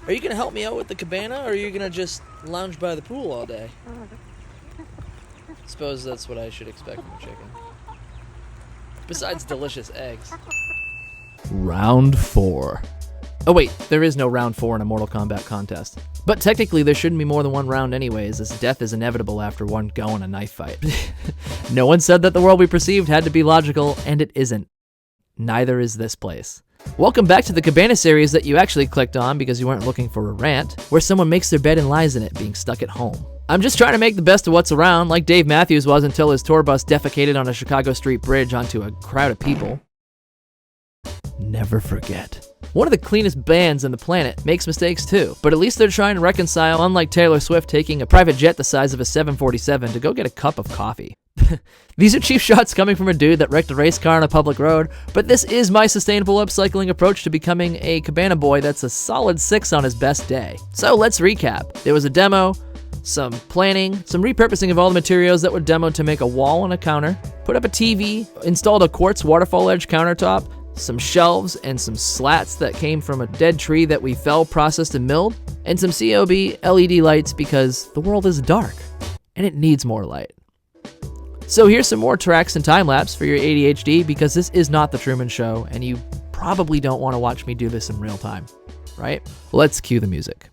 Are you gonna help me out with the cabana, or are you gonna just lounge by the pool all day? Suppose that's what I should expect from a chicken. Besides delicious eggs. Round 4. Oh wait, there is no round 4 in a Mortal Kombat contest. But technically there shouldn't be more than one round anyways, as death is inevitable after one go in a knife fight. No one said that the world we perceived had to be logical, and it isn't. Neither is this place. Welcome back to the Cabana series that you actually clicked on because you weren't looking for a rant, where someone makes their bed and lies in it, being stuck at home. I'm just trying to make the best of what's around, like Dave Matthews was until his tour bus defecated on a Chicago street bridge onto a crowd of people. Never forget. One of the cleanest bands on the planet makes mistakes too, but at least they're trying to reconcile, unlike Taylor Swift taking a private jet the size of a 747 to go get a cup of coffee. These are cheap shots coming from a dude that wrecked a race car on a public road, but this is my sustainable upcycling approach to becoming a Cabana boy that's a solid 6 on his best day. So let's recap. There was a demo, some planning, some repurposing of all the materials that were demoed to make a wall and a counter, put up a TV, installed a quartz waterfall edge countertop, some shelves and some slats that came from a dead tree that we fell, processed, and milled, and some COB LED lights because the world is dark and it needs more light. So here's some more tracks and time-lapse for your ADHD because this is not The Truman Show and you probably don't want to watch me do this in real time, right? Let's cue the music.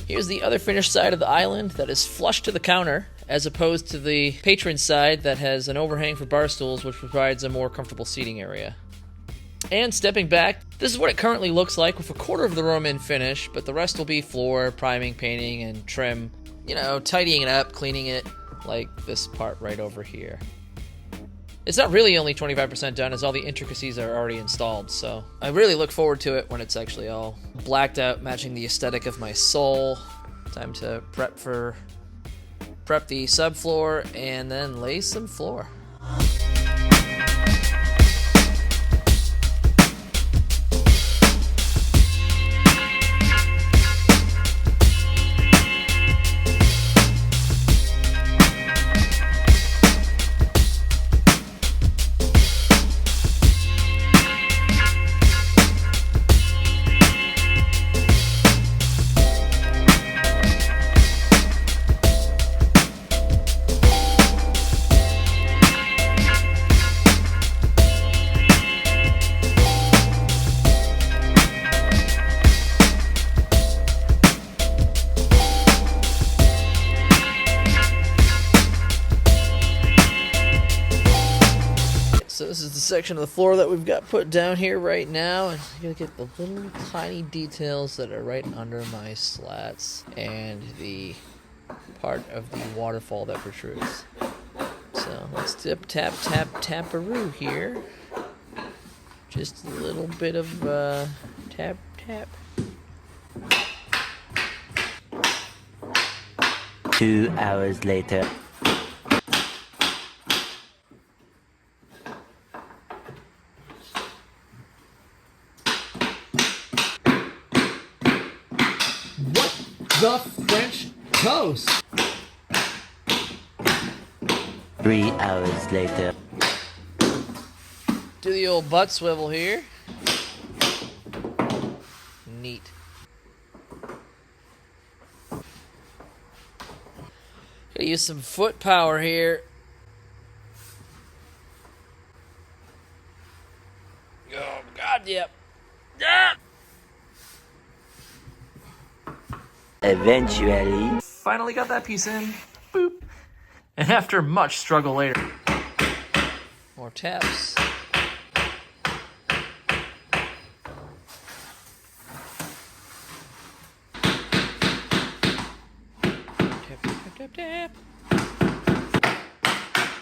Here's the other finished side of the island that is flush to the counter, as opposed to the patron side that has an overhang for bar stools, which provides a more comfortable seating area. And stepping back, this is what it currently looks like with a quarter of the room in finish, but the rest will be floor, priming, painting, and trim. You know, tidying it up, cleaning it, like this part right over here. It's not really only 25% done, as all the intricacies are already installed, so I really look forward to it when it's actually all blacked out, matching the aesthetic of my soul. Time to prep the subfloor and then lay some floor. So this is the section of the floor that we've got put down here right now, and I'm gonna get the little tiny details that are right under my slats and the part of the waterfall that protrudes. So let's tap, taparoo here. Just a little bit of tap. 2 hours later. The French toast. 3 hours later. Do the old butt swivel here. Neat. Gotta use some foot power here. Oh, God, yep. Yeah. Eventually. Finally got that piece in. Boop. And after much struggle later. More taps. Tap.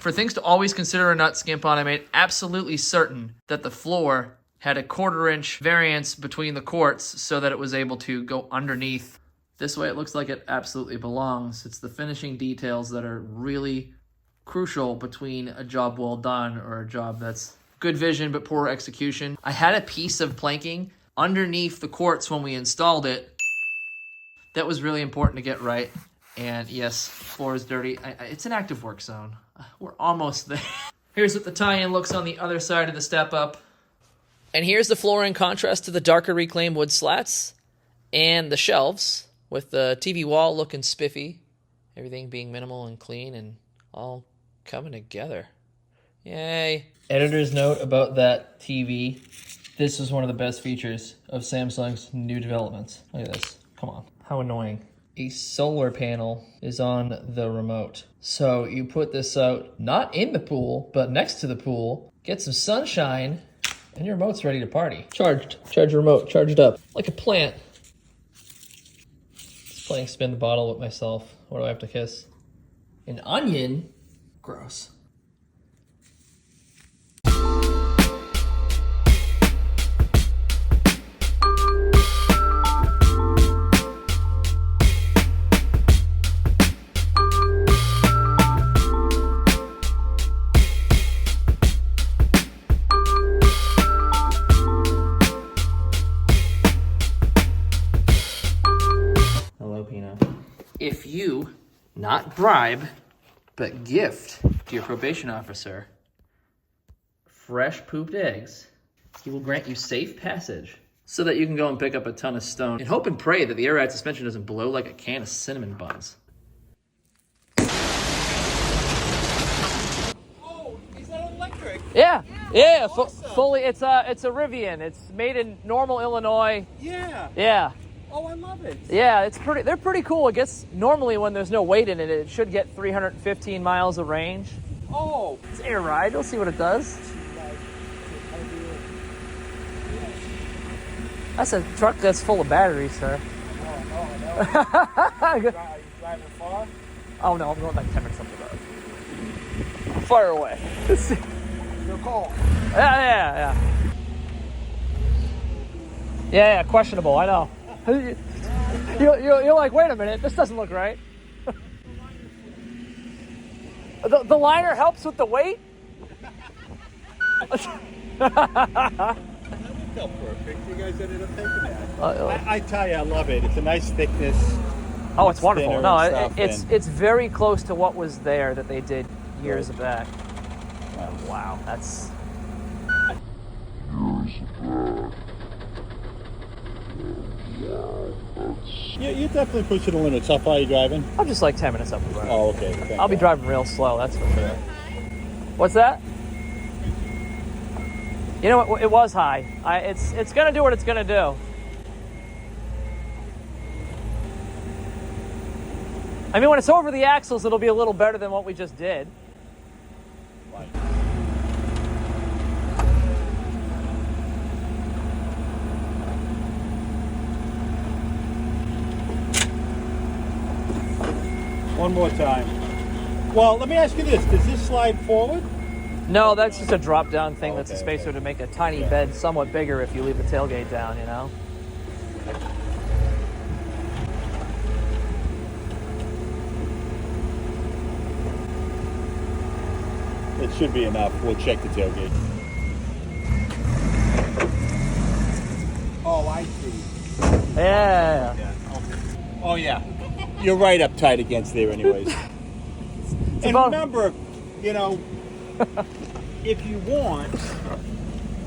For things to always consider a nut skimp on, I made absolutely certain that the floor had a 1/4 inch variance between the quartz so that it was able to go underneath. This way it looks like it absolutely belongs. It's the finishing details that are really crucial between a job well done or a job that's good vision but poor execution. I had a piece of planking underneath the quartz when we installed it that was really important to get right. And yes, floor is dirty. It's an active work zone. We're almost there. Here's what the tie-in looks on the other side of the step-up. And here's the floor in contrast to the darker reclaimed wood slats and the shelves, with the TV wall looking spiffy, everything being minimal and clean and all coming together. Yay. Editor's note about that TV. This is one of the best features of Samsung's new developments. Look at this. Come on. How annoying. A solar panel is on the remote. So you put this out, not in the pool, but next to the pool, get some sunshine, and your remote's ready to party. Charged. Charge remote. Charged up. Like a plant. Just playing spin the bottle with myself. What do I have to kiss? An onion? Gross. If you, not bribe, but gift to your probation officer fresh pooped eggs, he will grant you safe passage so that you can go and pick up a ton of stone and hope and pray that the air ride suspension doesn't blow like a can of cinnamon buns. Oh, is that electric? Yeah, yeah, fully. It's a Rivian. It's made in Normal, Illinois. Yeah. Yeah. Oh, I love it. Yeah, it's pretty. They're pretty cool. It gets normally when there's no weight in it, it should get 315 miles of range. Oh. It's air ride. We'll see what it does. That's a truck that's full of batteries, sir. Are you driving far? Oh no, I'm going like 10 minutes up the road. Far away. You're cold. Yeah. Yeah, questionable. I know. You're like, wait a minute, this doesn't look right. The liner helps with the weight? That felt perfect. You guys ended up taking that. I tell you, I love it. It's a nice thickness. Oh, it's wonderful. No, stuff, it's very close to what was there that they did years back. Wow, that's... You're definitely pushing the limits. How far are you driving? I'm just like 10 minutes up the road. Oh, okay. Thank I'll be God. driving real slow, that's for sure. What's that? You know what? It was high. It's gonna do what it's gonna do. I mean, when it's over the axles, it'll be a little better than what we just did. Right. One more time. Well, let me ask you this. Does this slide forward? No, that's just a drop-down thing. That's a Okay, spacer to make a tiny bed somewhat bigger if you leave the tailgate down, you know? It should be enough. We'll check the tailgate. Oh, I see. Yeah. Yeah. Okay. Oh, yeah. You're right up tight against there anyways. And about- remember, if you want,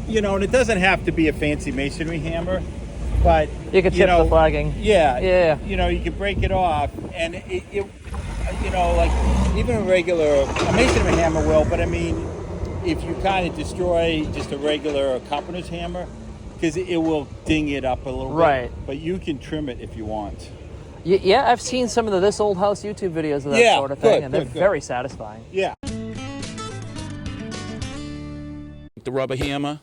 and it doesn't have to be a fancy masonry hammer, but You could chip the flagging. Yeah. You can break it off, and like even a masonry hammer will, but I mean, if you kind of destroy just a regular carpenter's hammer, because it will ding it up a little Right. bit. But you can trim it if you want. Yeah, I've seen some of the This Old House YouTube videos of that Yeah, sort of thing, good, and they're good. very satisfying. Yeah. The rubber hammer,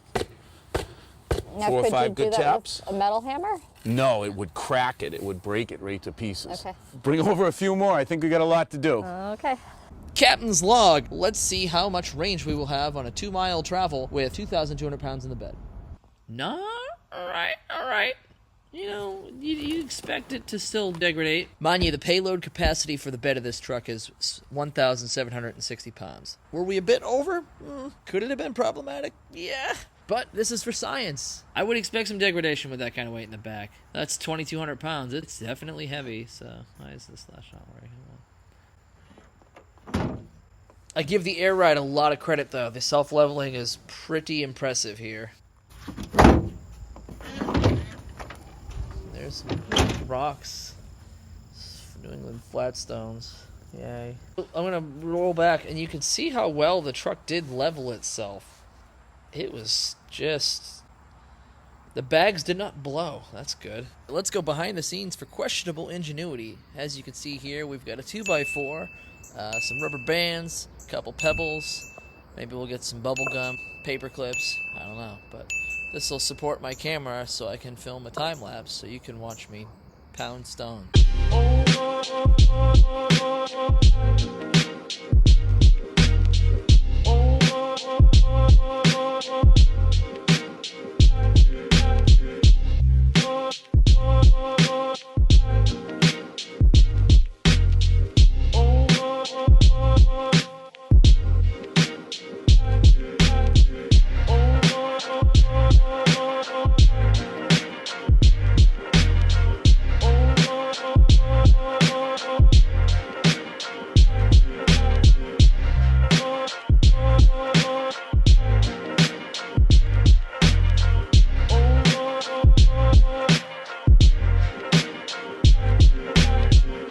Now, 4 or could 5 you good do that taps. with a metal hammer? No, it would crack it. It would break it right to pieces. Okay. Bring over a few more. I think we got a lot to do. Okay. Captain's log. Let's see how much range we will have on a 2-mile travel with 2,200 pounds in the bed. No? All right. You expect it to still degrade. Mind you, the payload capacity for the bed of this truck is 1,760 pounds. Were we a bit over? Could it have been problematic? Yeah. But this is for science. I would expect some degradation with that kind of weight in the back. That's 2,200 pounds. It's definitely heavy, so why is this last not working? I give the air ride a lot of credit, though. The self-leveling is pretty impressive here. There's some rocks. New England Flatstones. Yay. I'm going to roll back, and you can see how well the truck did level itself. It was just... The bags did not blow. That's good. Let's go behind the scenes for questionable ingenuity. As you can see here, we've got a 2x4, some rubber bands, a couple pebbles. Maybe we'll get some bubble gum, paper clips. I don't know. But this will support my camera so I can film a time lapse so you can watch me pound stone.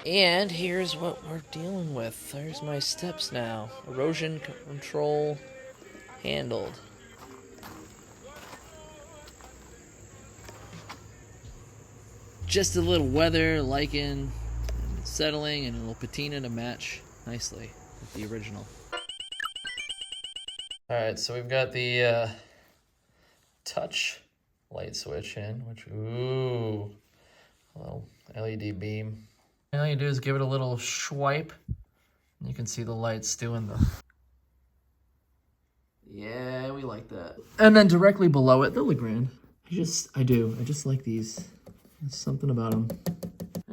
And here's what we're dealing with. There's my steps now. Erosion control handled. Just a little weather, lichen, and settling, and a little patina to match nicely with the original. Alright, so we've got the touch light switch in, which, ooh, a little LED beam. All you do is give it a little swipe, and you can see the lights doing the... Yeah, we like that. And then directly below it, the Legrand. I just like these. There's something about them.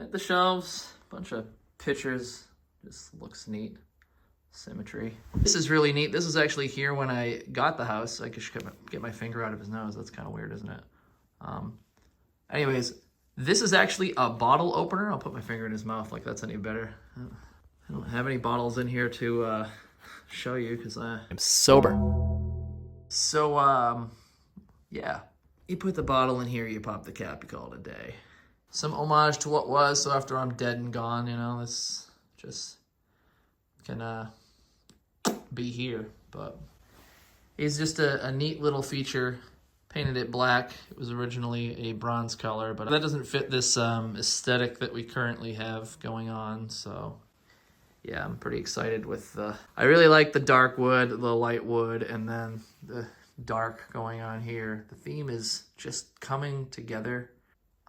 At the shelves, bunch of pictures. Just looks neat. Symmetry. This is really neat. This was actually here when I got the house. I could get my finger out of his nose. That's kind of weird, isn't it? Anyways, this is actually a bottle opener. I'll put my finger in his mouth like that's any better. I don't have any bottles in here to show you because I'm sober. So, yeah. You put the bottle in here, you pop the cap, you call it a day. Some homage to what was, so after I'm dead and gone, you know, this just can be here. But it's just a neat little feature. Painted it black. It was originally a bronze color, but that doesn't fit this aesthetic that we currently have going on, so yeah, I'm pretty excited with the... I really like the dark wood, the light wood, and then the dark going on here. The theme is just coming together.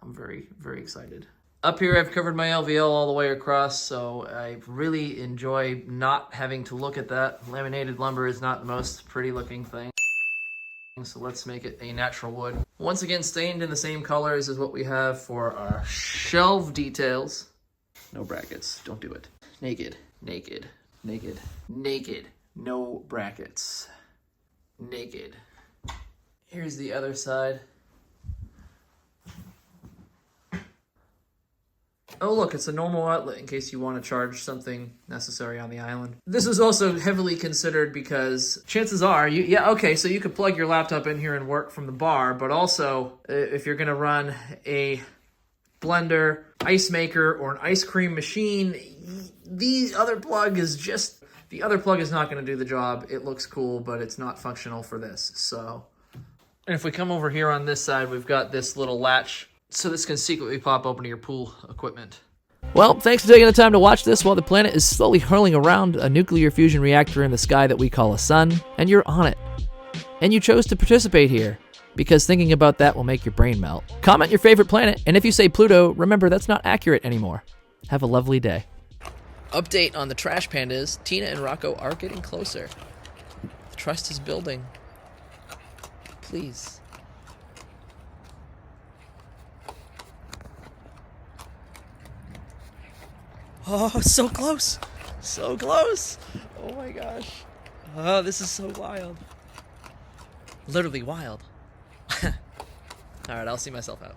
I'm very, very excited. Up here, I've covered my LVL all the way across, so I really enjoy not having to look at that. Laminated lumber is not the most pretty looking thing. So let's make it a natural wood. Once again, stained in the same colors as what we have for our shelf details. No brackets, don't do it. Naked, naked, naked, naked. No brackets. Naked. Here's the other side. Oh look, it's a normal outlet in case you want to charge something necessary on the island. This is also heavily considered because chances are, so you could plug your laptop in here and work from the bar, but also if you're going to run a blender, ice maker, or an ice cream machine, the other plug is not going to do the job. It looks cool, but it's not functional for this. So, and if we come over here on this side, we've got this little latch. So this can secretly pop open to your pool equipment. Well, thanks for taking the time to watch this while the planet is slowly hurling around a nuclear fusion reactor in the sky that we call a sun, and you're on it. And you chose to participate here, because thinking about that will make your brain melt. Comment your favorite planet, and if you say Pluto, remember that's not accurate anymore. Have a lovely day. Update on the trash pandas. Tina and Rocco are getting closer. The trust is building. Please. Oh, so close. So close. Oh my gosh. Oh, this is so wild. Literally wild. Alright, I'll see myself out.